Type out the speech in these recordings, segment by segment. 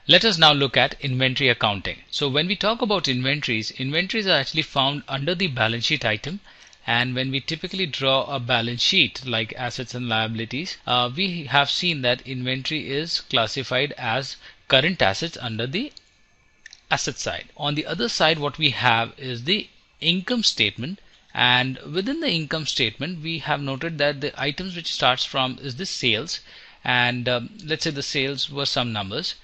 Let us now look at inventory accounting. So when we talk about inventories, inventories are actually found under the balance sheet item, and when we typically draw a balance sheet like assets and liabilities, we have seen that inventory is classified as current assets under the asset side. On the other side, what we have is the income statement, and within the income statement we have noted that the items which starts from is the sales, and let's say the sales were some numbers,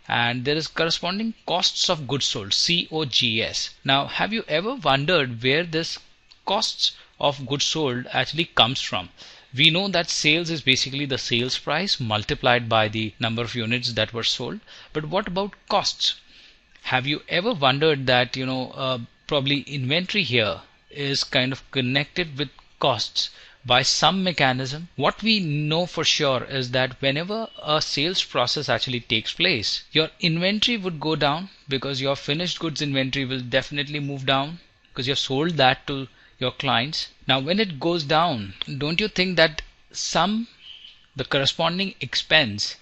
and there is corresponding costs of goods sold, COGS. Now, have you ever wondered where this costs of goods sold actually comes from? We know that sales is basically the sales price multiplied by the number of units that were sold, but what about costs? Have you ever wondered that probably inventory here is kind of connected with costs by some mechanism? What we know for sure is that whenever a sales process actually takes place, your inventory would go down because your finished goods inventory will definitely move down because you have sold that to your clients. Now when it goes down, don't you think that the corresponding expense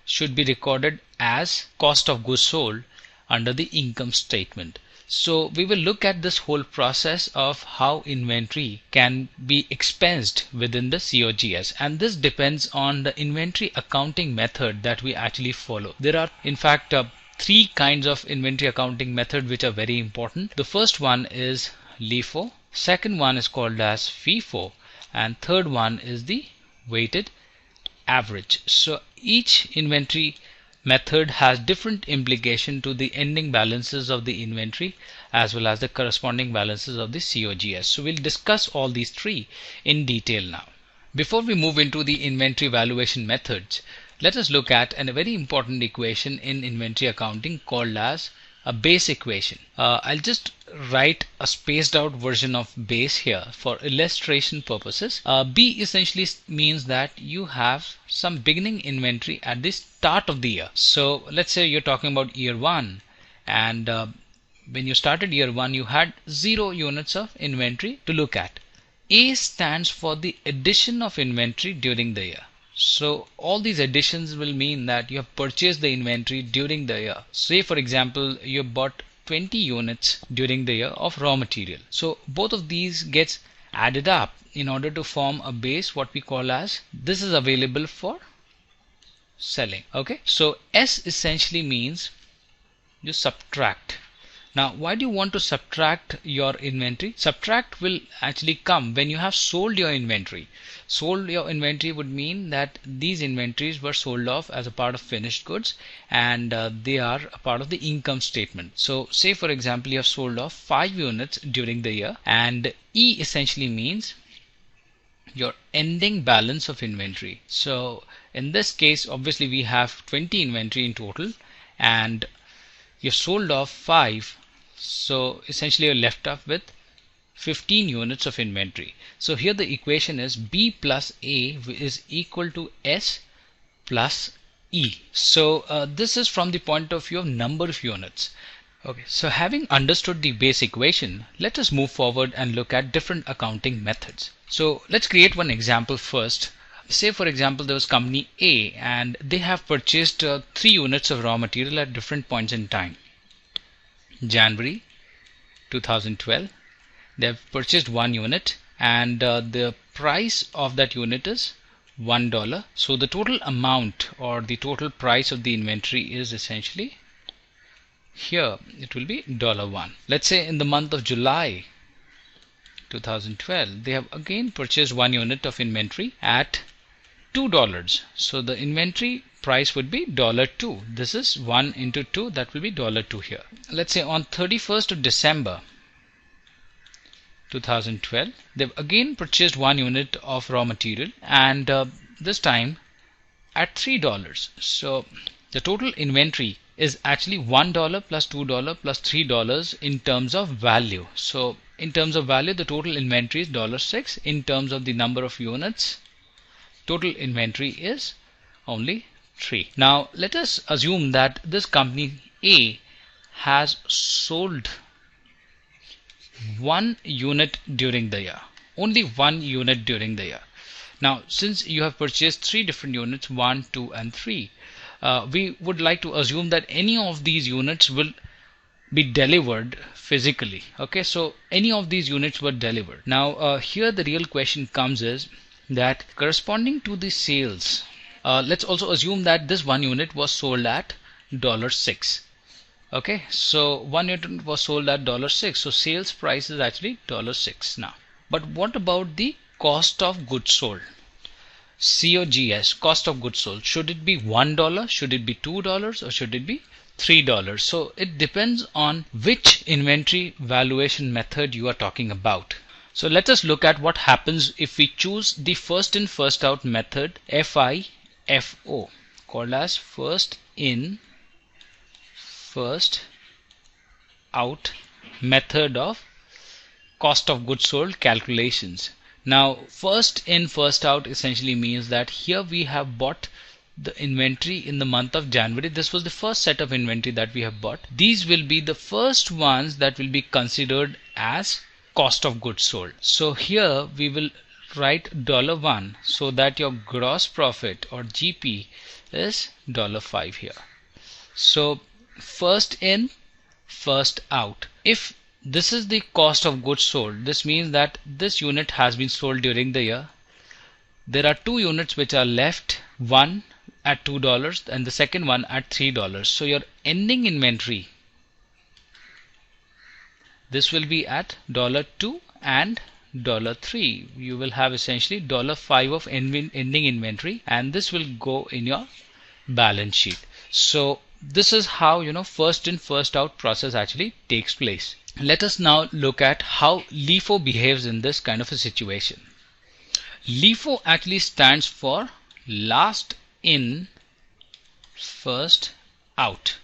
should be recorded as cost of goods sold under the income statement? So we will look at this whole process of how inventory can be expensed within the COGS, and this depends on the inventory accounting method that we actually follow. There are in fact three kinds of inventory accounting method which are very important. The first one is LIFO, second one is called as FIFO, and third one is the weighted average. So each inventory method has different implication to the ending balances of the inventory as well as the corresponding balances of the COGS. So we'll discuss all these three in detail now. Before we move into the inventory valuation methods, let us look at a very important equation in inventory accounting called as a base equation. I'll just write a spaced out version of base here for illustration purposes. B essentially means that you have some beginning inventory at the start of the year. So let's say you're talking about year 1, and when you started year 1 you had 0 units of inventory to look at. A stands for the addition of inventory during the year. So all these additions will mean that you have purchased the inventory during the year. Say for example you bought 20 units during the year of raw material. So both of these gets added up in order to form a base, what we call as this is available for selling. Okay, so S essentially means you subtract. Now why do you want to subtract your inventory? Subtract will actually come when you have sold your inventory. Sold your inventory would mean that these inventories were sold off as a part of finished goods, and they are a part of the income statement. So say for example you have sold off 5 units during the year, and E essentially means your ending balance of inventory. So in this case obviously we have 20 inventory in total, and you sold off 5, so essentially you're left up with 15 units of inventory. So here the equation is B plus A is equal to S plus E. So this is from the point of view of number of units. Okay, so having understood the base equation, let us move forward and look at different accounting methods. So let's create one example first. Say for example there was company A, and they have purchased 3 units of raw material at different points in time. January 2012 they have purchased 1 unit, and the price of that unit is $1. So the total amount or the total price of the inventory is essentially here it will be $1. Let's say in the month of July 2012 they have again purchased 1 unit of inventory at $2. So the inventory price would be $2. This is 1 into 2, that will be $2 here. Let's say on 31st of December 2012 they've again purchased 1 unit of raw material, and this time at $3. So the total inventory is actually $1 plus $2 plus $3 in terms of value. So in terms of value the total inventory is $6. In terms of the number of units, total inventory is only 3. Now let us assume that this company A has sold 1 unit during the year, only 1 unit during the year. Now since you have purchased 3 different units, 1, 2 and 3, we would like to assume that any of these units will be delivered physically. Okay, so any of these units were delivered. Now here the real question comes is that corresponding to the sales, let's also assume that this one unit was sold at $6. Okay, so one unit was sold at $6, so sales price is actually $6 now. But what about the cost of goods sold? COGS, cost of goods sold, should it be $1, should it be $2, or should it be $3? So it depends on which inventory valuation method you are talking about. So let us look at what happens if we choose the first in first out method, FIFO, called as first in first out method of cost of goods sold calculations. Now first in first out essentially means that here we have bought the inventory in the month of January. This was the first set of inventory that we have bought. These will be the first ones that will be considered as cost of goods sold. So here we will write $1 so that your gross profit or GP is $5 here. So first in first out. If this is the cost of goods sold, this means that this unit has been sold during the year. There are two units which are left, one at $2 and the second one at $3. So your ending inventory, this will be at $2 and $3. You will have essentially $5 of ending inventory, and this will go in your balance sheet. So this is how first in first out process actually takes place. Let us now look at how LIFO behaves in this kind of a situation. LIFO actually stands for last in first out.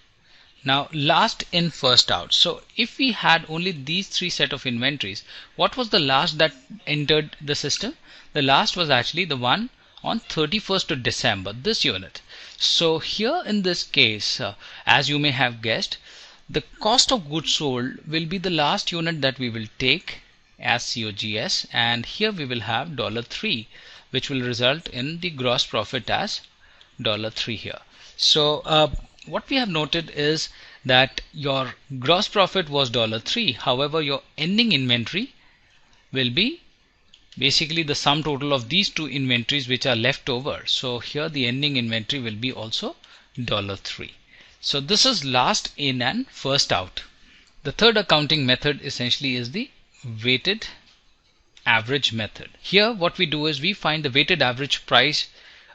Now last in first out. So if we had only these three set of inventories, what was the last that entered the system? The last was actually the one on 31st of December, this unit. So here in this case, as you may have guessed, the cost of goods sold will be the last unit that we will take as COGS, and here we will have $3, which will result in the gross profit as $3 here. So what we have noted is that your gross profit was $3. However, your ending inventory will be basically the sum total of these two inventories which are left over. So here the ending inventory will be also $3. So this is last in and first out. The third accounting method essentially is the weighted average method. Here what we do is we find the weighted average price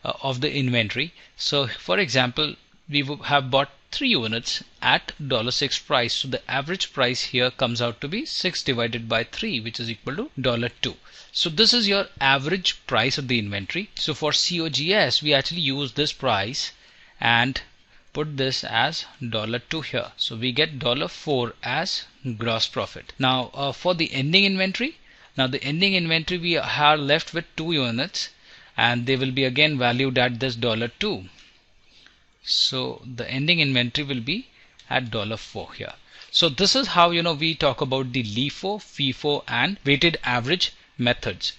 of the inventory. So for example, we have bought 3 units at $6 price. So the average price here comes out to be 6 divided by 3, which is equal to $2. So this is your average price of the inventory. So for COGS, we actually use this price and put this as $2 here. So we get $4 as gross profit. Now for the ending inventory, we are left with 2 units and they will be again valued at this $2. So the ending inventory will be at $4 here. So this is how we talk about the LIFO, FIFO and weighted average methods.